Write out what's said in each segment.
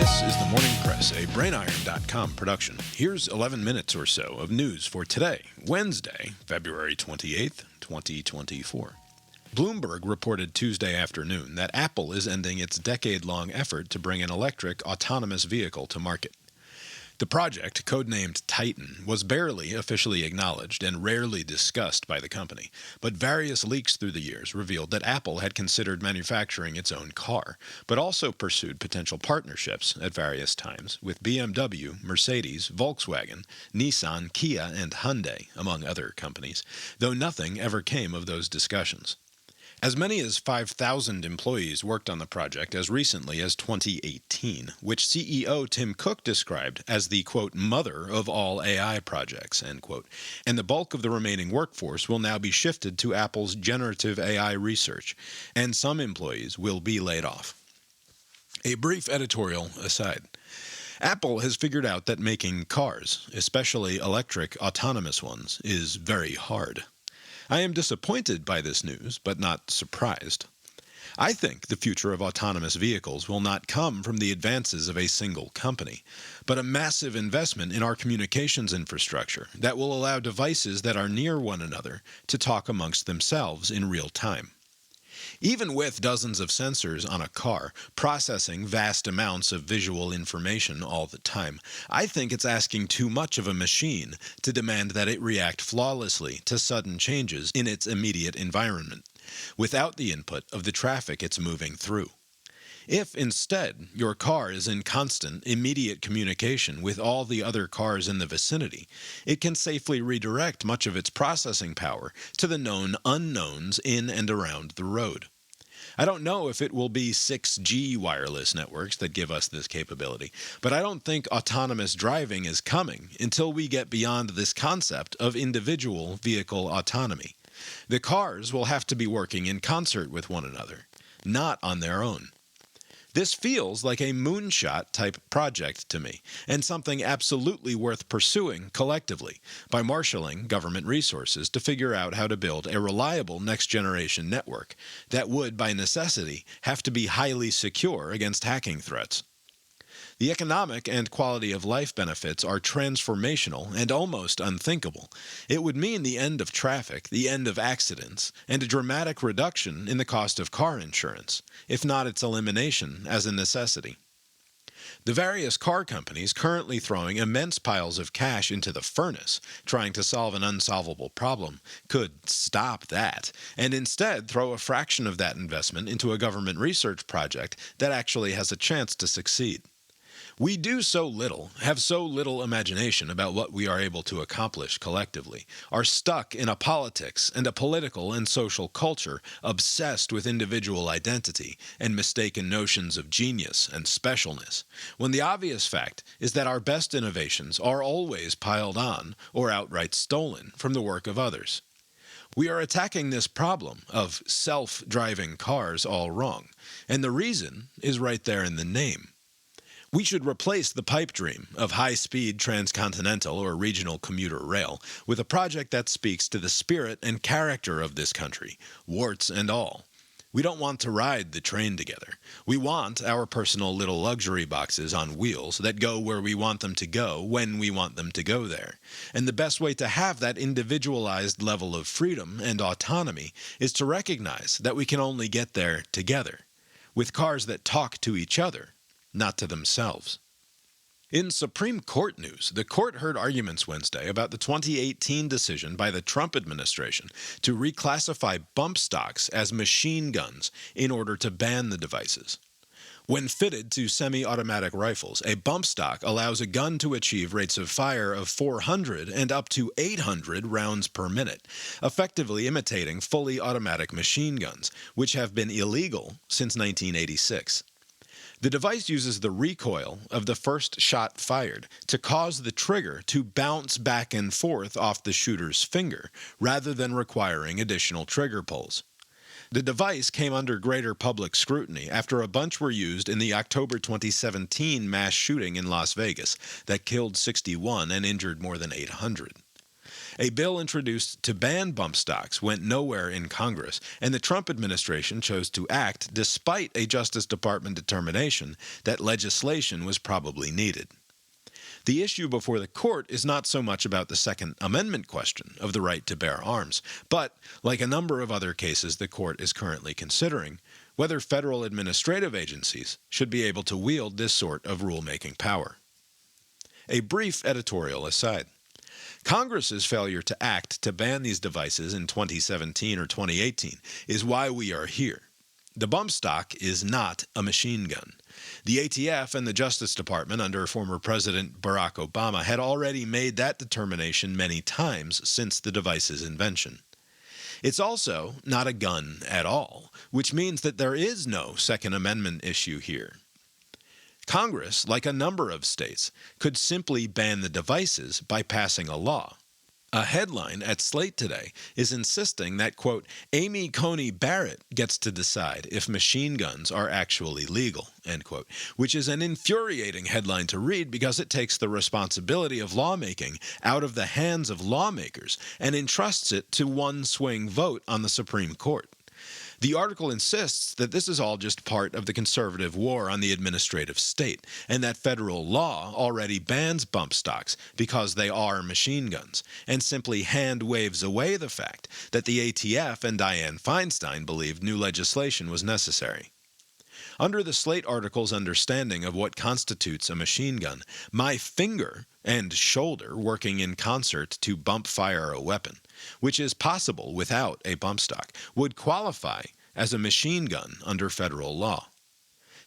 This is the Morning Press, a brainiron.com production. Here's 11 minutes or so of news for today, Wednesday, February 28th, 2024. Bloomberg reported Tuesday afternoon that Apple is ending its decade-long effort to bring an electric, autonomous vehicle to market. The project, codenamed Titan, was barely officially acknowledged and rarely discussed by the company, but various leaks through the years revealed that Apple had considered manufacturing its own car, but also pursued potential partnerships at various times with BMW, Mercedes, Volkswagen, Nissan, Kia, and Hyundai, among other companies, though nothing ever came of those discussions. As many as 5,000 employees worked on the project as recently as 2018, which CEO Tim Cook described as the, quote, mother of all AI projects, end quote, and the bulk of the remaining workforce will now be shifted to Apple's generative AI research, and some employees will be laid off. A brief editorial aside. Apple has figured out that making cars, especially electric autonomous ones, is very hard. I am disappointed by this news, but not surprised. I think the future of autonomous vehicles will not come from the advances of a single company, but a massive investment in our communications infrastructure that will allow devices that are near one another to talk amongst themselves in real time. Even with dozens of sensors on a car, processing vast amounts of visual information all the time, I think it's asking too much of a machine to demand that it react flawlessly to sudden changes in its immediate environment, without the input of the traffic it's moving through. If, instead, your car is in constant, immediate communication with all the other cars in the vicinity, it can safely redirect much of its processing power to the known unknowns in and around the road. I don't know if it will be 6G wireless networks that give us this capability, but I don't think autonomous driving is coming until we get beyond this concept of individual vehicle autonomy. The cars will have to be working in concert with one another, not on their own. This feels like a moonshot-type project to me, and something absolutely worth pursuing collectively by marshaling government resources to figure out how to build a reliable next-generation network that would, by necessity, have to be highly secure against hacking threats. The economic and quality of life benefits are transformational and almost unthinkable. It would mean the end of traffic, the end of accidents, and a dramatic reduction in the cost of car insurance, if not its elimination as a necessity. The various car companies currently throwing immense piles of cash into the furnace, trying to solve an unsolvable problem, could stop that, and instead throw a fraction of that investment into a government research project that actually has a chance to succeed. We do so little, have so little imagination about what we are able to accomplish collectively, are stuck in a politics and a political and social culture obsessed with individual identity and mistaken notions of genius and specialness, when the obvious fact is that our best innovations are always piled on or outright stolen from the work of others. We are attacking this problem of self-driving cars all wrong, and the reason is right there in the name. We should replace the pipe dream of high-speed transcontinental or regional commuter rail with a project that speaks to the spirit and character of this country, warts and all. We don't want to ride the train together. We want our personal little luxury boxes on wheels that go where we want them to go when we want them to go there. And the best way to have that individualized level of freedom and autonomy is to recognize that we can only get there together, with cars that talk to each other, not to themselves. In Supreme Court news, the court heard arguments Wednesday about the 2018 decision by the Trump administration to reclassify bump stocks as machine guns in order to ban the devices. When fitted to semi-automatic rifles, a bump stock allows a gun to achieve rates of fire of 400 and up to 800 rounds per minute, effectively imitating fully automatic machine guns, which have been illegal since 1986. The device uses the recoil of the first shot fired to cause the trigger to bounce back and forth off the shooter's finger, rather than requiring additional trigger pulls. The device came under greater public scrutiny after a bunch were used in the October 2017 mass shooting in Las Vegas that killed 61 and injured more than 800. A bill introduced to ban bump stocks went nowhere in Congress, and the Trump administration chose to act despite a Justice Department determination that legislation was probably needed. The issue before the court is not so much about the Second Amendment question of the right to bear arms, but, like a number of other cases the court is currently considering, whether federal administrative agencies should be able to wield this sort of rulemaking power. A brief editorial aside. Congress's failure to act to ban these devices in 2017 or 2018 is why we are here. The bump stock is not a machine gun. The ATF and the Justice Department under former President Barack Obama had already made that determination many times since the device's invention. It's also not a gun at all, which means that there is no Second Amendment issue here. Congress, like a number of states, could simply ban the devices by passing a law. A headline at Slate today is insisting that, quote, Amy Coney Barrett gets to decide if machine guns are actually legal, end quote, which is an infuriating headline to read because it takes the responsibility of lawmaking out of the hands of lawmakers and entrusts it to one swing vote on the Supreme Court. The article insists that this is all just part of the conservative war on the administrative state, and that federal law already bans bump stocks because they are machine guns, and simply hand-waves away the fact that the ATF and Dianne Feinstein believed new legislation was necessary. Under the Slate article's understanding of what constitutes a machine gun, my finger and shoulder working in concert to bump fire a weapon, which is possible without a bump stock, would qualify as a machine gun under federal law.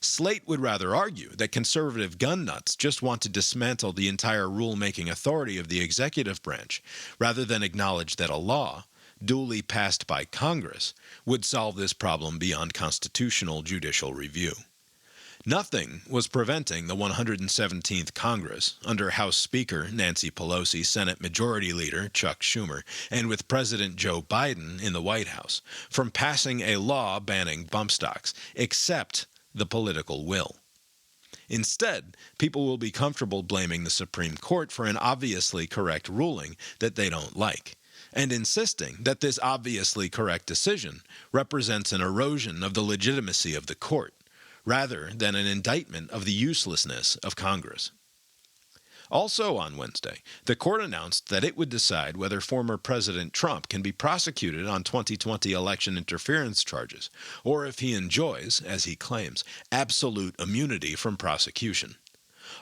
Slate would rather argue that conservative gun nuts just want to dismantle the entire rulemaking authority of the executive branch, rather than acknowledge that a law, duly passed by Congress, would solve this problem beyond constitutional judicial review. Nothing was preventing the 117th Congress, under House Speaker Nancy Pelosi, Senate Majority Leader Chuck Schumer, and with President Joe Biden in the White House, from passing a law banning bump stocks, except the political will. Instead, people will be comfortable blaming the Supreme Court for an obviously correct ruling that they don't like, and insisting that this obviously correct decision represents an erosion of the legitimacy of the court, rather than an indictment of the uselessness of Congress. Also on Wednesday, the court announced that it would decide whether former President Trump can be prosecuted on 2020 election interference charges, or if he enjoys, as he claims, absolute immunity from prosecution.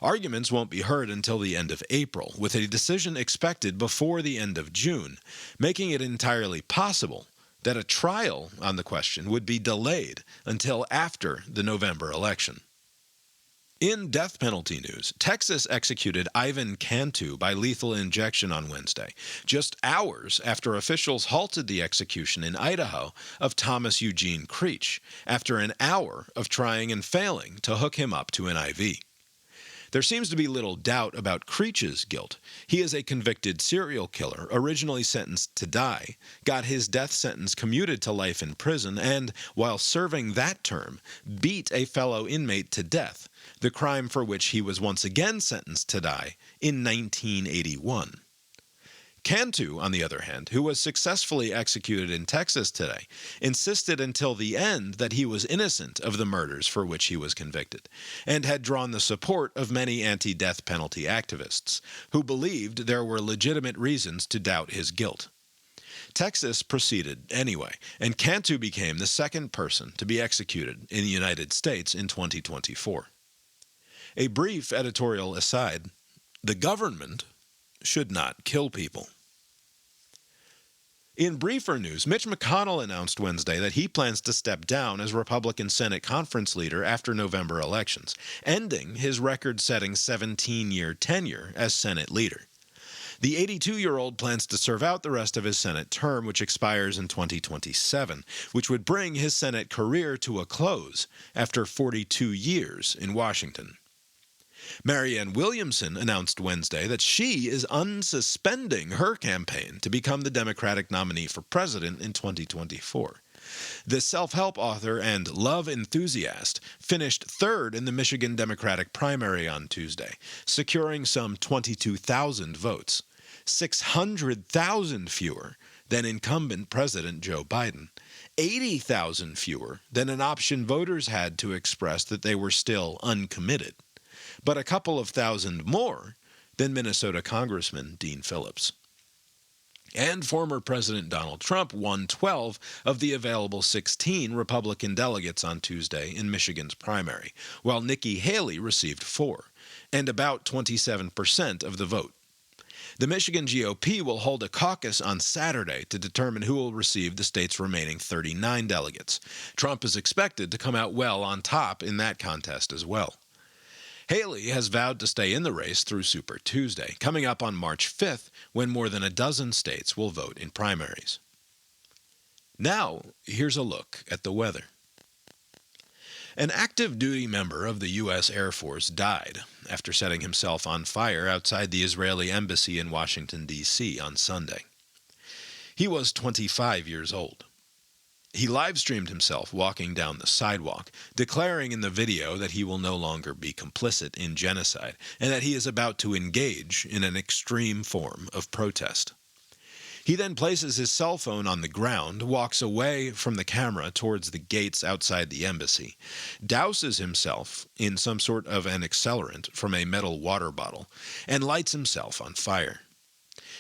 Arguments won't be heard until the end of April, with a decision expected before the end of June, making it entirely possible that a trial on the question would be delayed until after the November election. In death penalty news, Texas executed Ivan Cantu by lethal injection on Wednesday, just hours after officials halted the execution in Idaho of Thomas Eugene Creech, after an hour of trying and failing to hook him up to an IV. There seems to be little doubt about Creech's guilt. He is a convicted serial killer, originally sentenced to die, got his death sentence commuted to life in prison, and, while serving that term, beat a fellow inmate to death, the crime for which he was once again sentenced to die in 1981. Cantu, on the other hand, who was successfully executed in Texas today, insisted until the end that he was innocent of the murders for which he was convicted, and had drawn the support of many anti-death penalty activists, who believed there were legitimate reasons to doubt his guilt. Texas proceeded anyway, and Cantu became the second person to be executed in the United States in 2024. A brief editorial aside, the government should not kill people. In briefer news, Mitch McConnell announced Wednesday that he plans to step down as Republican Senate Conference leader after November elections, ending his record-setting 17-year tenure as Senate leader. The 82-year-old plans to serve out the rest of his Senate term, which expires in 2027, which would bring his Senate career to a close after 42 years in Washington. Marianne Williamson announced Wednesday that she is unsuspending her campaign to become the Democratic nominee for president in 2024. The self-help author and love enthusiast finished third in the Michigan Democratic primary on Tuesday, securing some 22,000 votes. 600,000 fewer than incumbent President Joe Biden, 80,000 fewer than an option voters had to express that they were still uncommitted, but a couple of thousand more than Minnesota Congressman Dean Phillips. And former President Donald Trump won 12 of the available 16 Republican delegates on Tuesday in Michigan's primary, while Nikki Haley received 4, and about 27% of the vote. The Michigan GOP will hold a caucus on Saturday to determine who will receive the state's remaining 39 delegates. Trump is expected to come out well on top in that contest as well. Haley has vowed to stay in the race through Super Tuesday, coming up on March 5th, when more than a dozen states will vote in primaries. Now, here's a look at the weather. An active duty member of the U.S. Air Force died after setting himself on fire outside the Israeli embassy in Washington, D.C. on Sunday. He was 25 years old. He live-streamed himself walking down the sidewalk, declaring in the video that he will no longer be complicit in genocide and that he is about to engage in an extreme form of protest. He then places his cell phone on the ground, walks away from the camera towards the gates outside the embassy, douses himself in some sort of an accelerant from a metal water bottle, and lights himself on fire.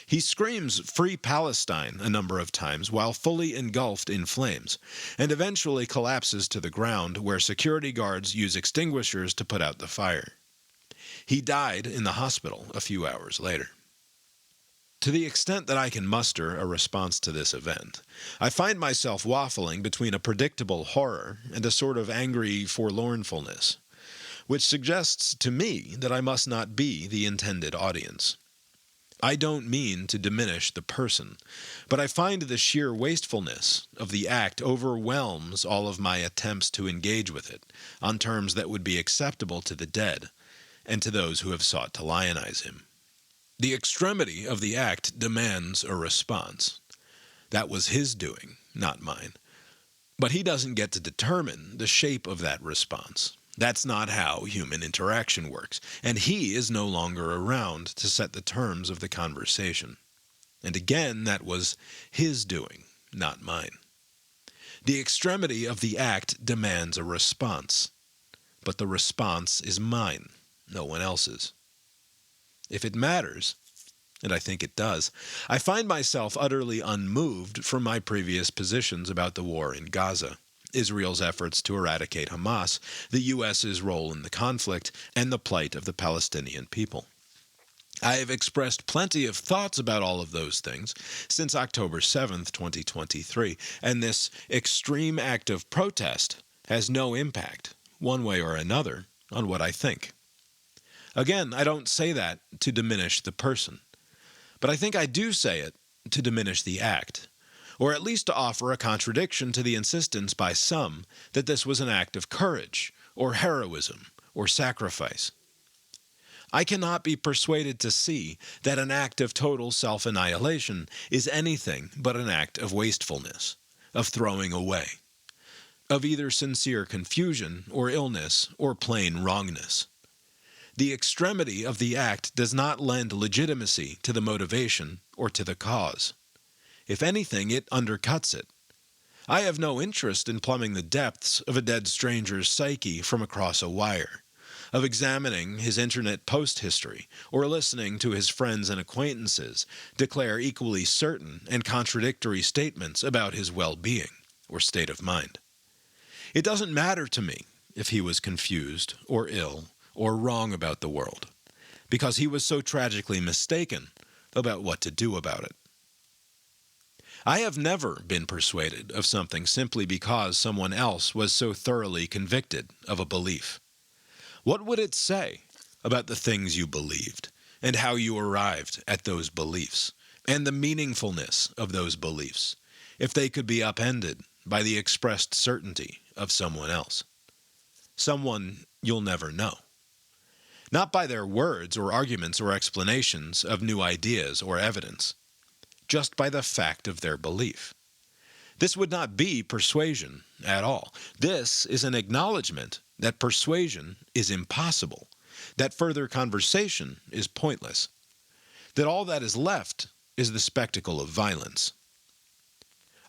He screams "Free Palestine" a number of times while fully engulfed in flames, and eventually collapses to the ground where security guards use extinguishers to put out the fire. He died in the hospital a few hours later. To the extent that I can muster a response to this event, I find myself waffling between a predictable horror and a sort of angry forlornfulness, which suggests to me that I must not be the intended audience. I don't mean to diminish the person, but I find the sheer wastefulness of the act overwhelms all of my attempts to engage with it on terms that would be acceptable to the dead and to those who have sought to lionize him. The extremity of the act demands a response. That was his doing, not mine. But he doesn't get to determine the shape of that response. That's not how human interaction works, and he is no longer around to set the terms of the conversation. And again, that was his doing, not mine. The extremity of the act demands a response, but the response is mine, no one else's. If it matters, and I think it does, I find myself utterly unmoved from my previous positions about the war in Gaza, Israel's efforts to eradicate Hamas, the U.S.'s role in the conflict, and the plight of the Palestinian people. I have expressed plenty of thoughts about all of those things since October 7th, 2023, and this extreme act of protest has no impact, one way or another, on what I think. Again, I don't say that to diminish the person, but I think I do say it to diminish the act, or at least to offer a contradiction to the insistence by some that this was an act of courage, or heroism, or sacrifice. I cannot be persuaded to see that an act of total self-annihilation is anything but an act of wastefulness, of throwing away, of either sincere confusion or illness or plain wrongness. The extremity of the act does not lend legitimacy to the motivation or to the cause. If anything, it undercuts it. I have no interest in plumbing the depths of a dead stranger's psyche from across a wire, of examining his internet post history, or listening to his friends and acquaintances declare equally certain and contradictory statements about his well-being or state of mind. It doesn't matter to me if he was confused or ill or wrong about the world, because he was so tragically mistaken about what to do about it. I have never been persuaded of something simply because someone else was so thoroughly convicted of a belief. What would it say about the things you believed, and how you arrived at those beliefs, and the meaningfulness of those beliefs, if they could be upended by the expressed certainty of someone else? Someone you'll never know. Not by their words or arguments or explanations of new ideas or evidence, just by the fact of their belief. This would not be persuasion at all. This is an acknowledgement that persuasion is impossible, that further conversation is pointless. that all that is left is the spectacle of violence.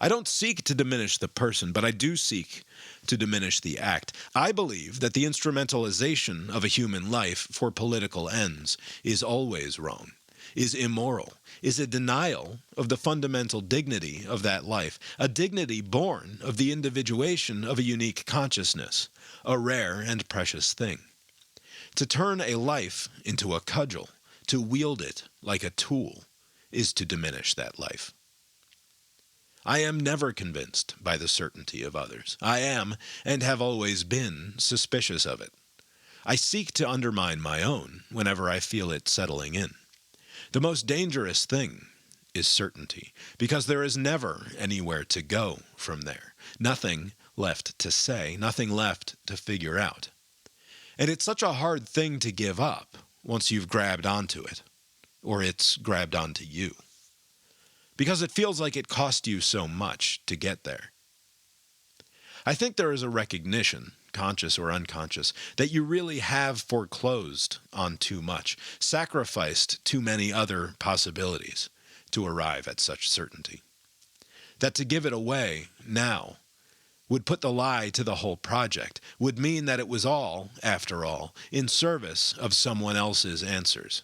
I don't seek to diminish the person, but I do seek to diminish the act. I believe that the instrumentalization of a human life for political ends is always wrong, is immoral, is a denial of the fundamental dignity of that life, a dignity born of the individuation of a unique consciousness, a rare and precious thing. To turn a life into a cudgel, to wield it like a tool, is to diminish that life. I am never convinced by the certainty of others. I am, and have always been, suspicious of it. I seek to undermine my own whenever I feel it settling in. The most dangerous thing is certainty, because there is never anywhere to go from there. Nothing left to say, nothing left to figure out. And it's such a hard thing to give up once you've grabbed onto it, or it's grabbed onto you. Because it feels like it cost you so much to get there. I think there is a recognition, conscious or unconscious, that you really have foreclosed on too much, sacrificed too many other possibilities to arrive at such certainty. That to give it away now would put the lie to the whole project, would mean that it was all, after all, in service of someone else's answers.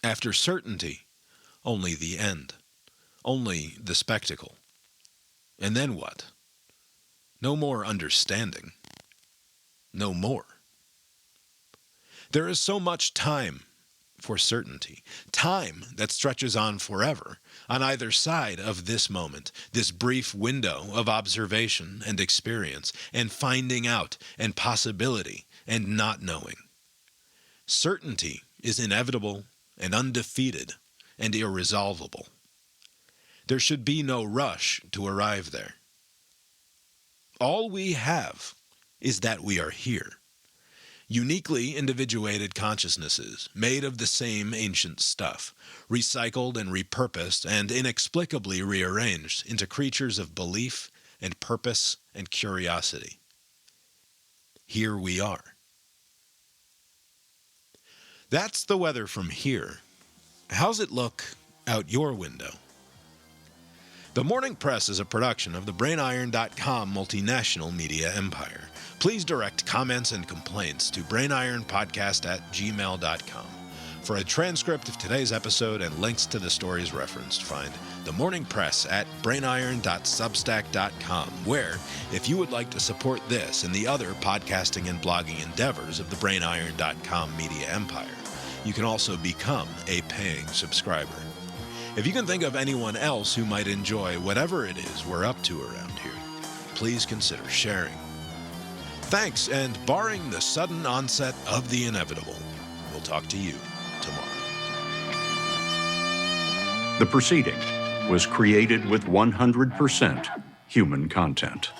After certainty, only the end, only the spectacle. And then what? No more understanding. No more. There is so much time for certainty, time that stretches on forever, on either side of this moment, this brief window of observation and experience, and finding out, and possibility, and not knowing. Certainty is inevitable and undefeated and irresolvable. There should be no rush to arrive there. All we have is that we are here, uniquely individuated consciousnesses made of the same ancient stuff, recycled and repurposed and inexplicably rearranged into creatures of belief and purpose and curiosity. Here we are. That's the weather from here. How's it look out your window? The Morning Press is a production of the BrainIron.com multinational media empire. Please direct comments and complaints to brainironpodcast@gmail.com. For a transcript of today's episode and links to the stories referenced, find The Morning Press at brainiron.substack.com, where, if you would like to support this and the other podcasting and blogging endeavors of the BrainIron.com media empire, you can also become a paying subscriber. If you can think of anyone else who might enjoy whatever it is we're up to around here, please consider sharing. Thanks, and barring the sudden onset of the inevitable, we'll talk to you tomorrow. The proceeding was created with 100% human content.